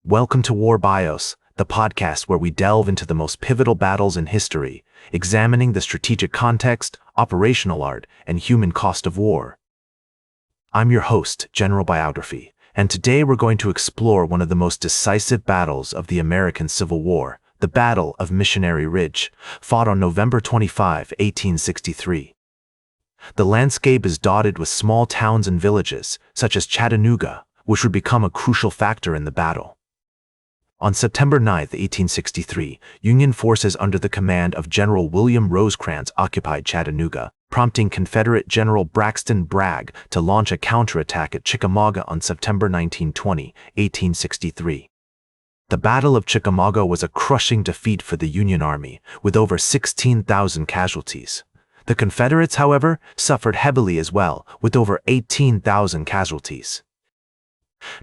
Welcome to War Bios, the podcast where we delve into the most pivotal battles in history, examining the strategic context, operational art, and human cost of war. I'm your host, General Biography, and today we're going to explore one of the most decisive battles of the American Civil War, the Battle of Missionary Ridge, fought on November 25, 1863. The landscape is dotted with small towns and villages, such as Chattanooga, which would become a crucial factor in the battle. On September 9, 1863, Union forces under the command of General William Rosecrans occupied Chattanooga, prompting Confederate General Braxton Bragg to launch a counterattack at Chickamauga on September 19-20, 1863. The Battle of Chickamauga was a crushing defeat for the Union Army, with over 16,000 casualties. The Confederates, however, suffered heavily as well, with over 18,000 casualties.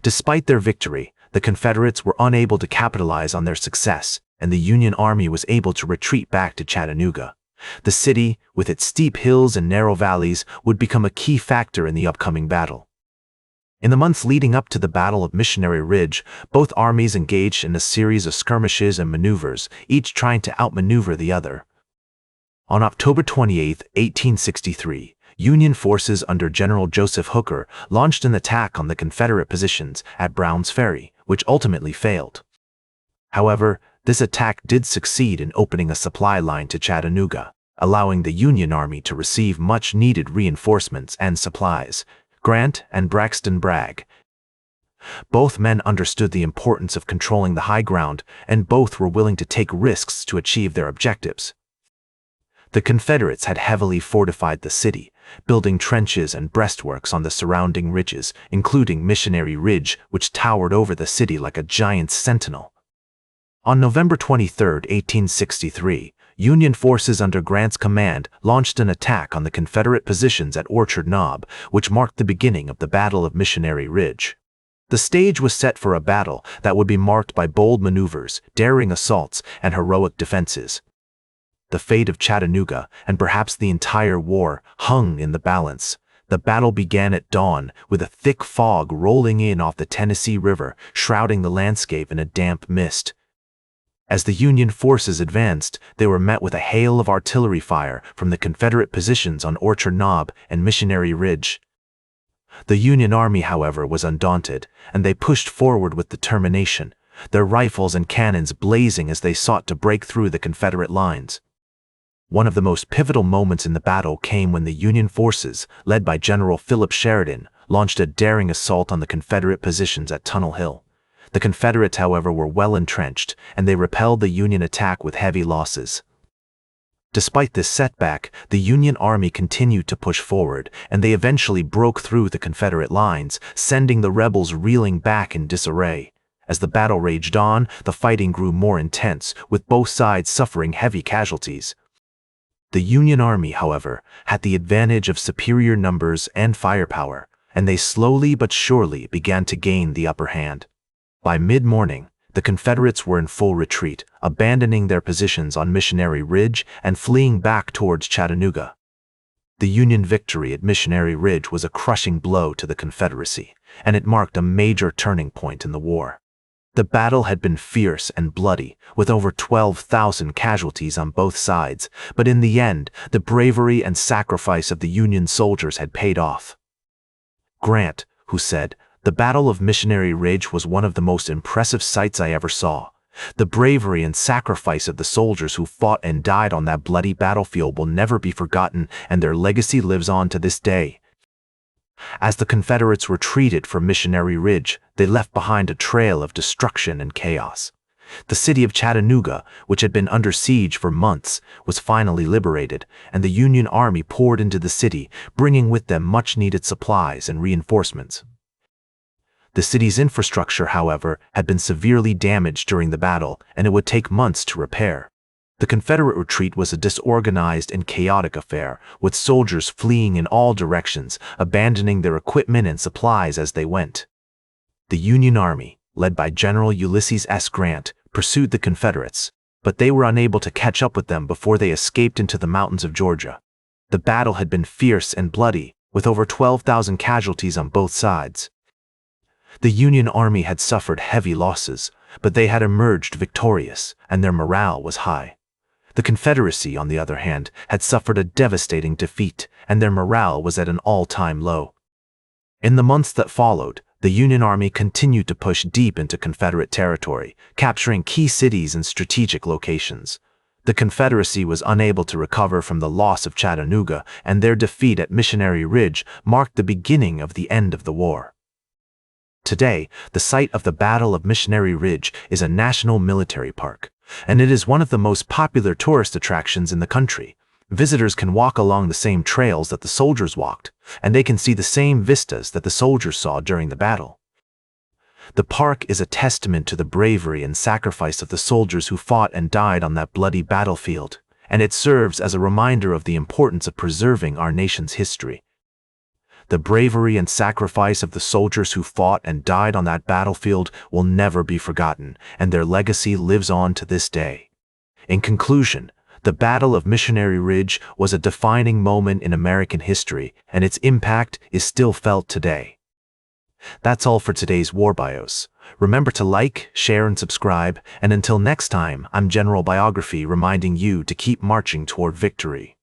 Despite their victory, the Confederates were unable to capitalize on their success, and the Union Army was able to retreat back to Chattanooga. The city, with its steep hills and narrow valleys, would become a key factor in the upcoming battle. In the months leading up to the Battle of Missionary Ridge, both armies engaged in a series of skirmishes and maneuvers, each trying to outmaneuver the other. On October 28, 1863, Union forces under General Joseph Hooker launched an attack on the Confederate positions at Brown's Ferry, which ultimately failed. However, this attack did succeed in opening a supply line to Chattanooga, allowing the Union Army to receive much-needed reinforcements and supplies. Grant and Braxton Bragg. Both men understood the importance of controlling the high ground, and both were willing to take risks to achieve their objectives. The Confederates had heavily fortified the city, building trenches and breastworks on the surrounding ridges, including Missionary Ridge, which towered over the city like a giant sentinel. On November 23, 1863, Union forces under Grant's command launched an attack on the Confederate positions at Orchard Knob, which marked the beginning of the Battle of Missionary Ridge. The stage was set for a battle that would be marked by bold maneuvers, daring assaults, and heroic defenses. The fate of Chattanooga, and perhaps the entire war, hung in the balance. The battle began at dawn, with a thick fog rolling in off the Tennessee River, shrouding the landscape in a damp mist. As the Union forces advanced, they were met with a hail of artillery fire from the Confederate positions on Orchard Knob and Missionary Ridge. The Union Army, however, was undaunted, and they pushed forward with determination, their rifles and cannons blazing as they sought to break through the Confederate lines. One of the most pivotal moments in the battle came when the Union forces, led by General Philip Sheridan, launched a daring assault on the Confederate positions at Tunnel Hill. The Confederates, however, were well entrenched, and they repelled the Union attack with heavy losses. Despite this setback, the Union Army continued to push forward, and they eventually broke through the Confederate lines, sending the rebels reeling back in disarray. As the battle raged on, the fighting grew more intense, with both sides suffering heavy casualties. The Union Army, however, had the advantage of superior numbers and firepower, and they slowly but surely began to gain the upper hand. By mid-morning, the Confederates were in full retreat, abandoning their positions on Missionary Ridge and fleeing back towards Chattanooga. The Union victory at Missionary Ridge was a crushing blow to the Confederacy, and it marked a major turning point in the war. The battle had been fierce and bloody, with over 12,000 casualties on both sides, but in the end, the bravery and sacrifice of the Union soldiers had paid off. Grant, who said, "The Battle of Missionary Ridge was one of the most impressive sights I ever saw. The bravery and sacrifice of the soldiers who fought and died on that bloody battlefield will never be forgotten, and their legacy lives on to this day." As the Confederates retreated from Missionary Ridge, they left behind a trail of destruction and chaos. The city of Chattanooga, which had been under siege for months, was finally liberated, and the Union Army poured into the city, bringing with them much-needed supplies and reinforcements. The city's infrastructure, however, had been severely damaged during the battle, and it would take months to repair. The Confederate retreat was a disorganized and chaotic affair, with soldiers fleeing in all directions, abandoning their equipment and supplies as they went. The Union Army, led by General Ulysses S. Grant, pursued the Confederates, but they were unable to catch up with them before they escaped into the mountains of Georgia. The battle had been fierce and bloody, with over 12,000 casualties on both sides. The Union Army had suffered heavy losses, but they had emerged victorious, and their morale was high. The Confederacy, on the other hand, had suffered a devastating defeat, and their morale was at an all-time low. In the months that followed, the Union Army continued to push deep into Confederate territory, capturing key cities and strategic locations. The Confederacy was unable to recover from the loss of Chattanooga, and their defeat at Missionary Ridge marked the beginning of the end of the war. Today, the site of the Battle of Missionary Ridge is a national military park, and it is one of the most popular tourist attractions in the country. Visitors can walk along the same trails that the soldiers walked, and they can see the same vistas that the soldiers saw during the battle. The park is a testament to the bravery and sacrifice of the soldiers who fought and died on that bloody battlefield, and it serves as a reminder of the importance of preserving our nation's history. The bravery and sacrifice of the soldiers who fought and died on that battlefield will never be forgotten, and their legacy lives on to this day. In conclusion, the Battle of Missionary Ridge was a defining moment in American history, and its impact is still felt today. That's all for today's War Bios. Remember to like, share, and subscribe, and until next time, I'm General Biography reminding you to keep marching toward victory.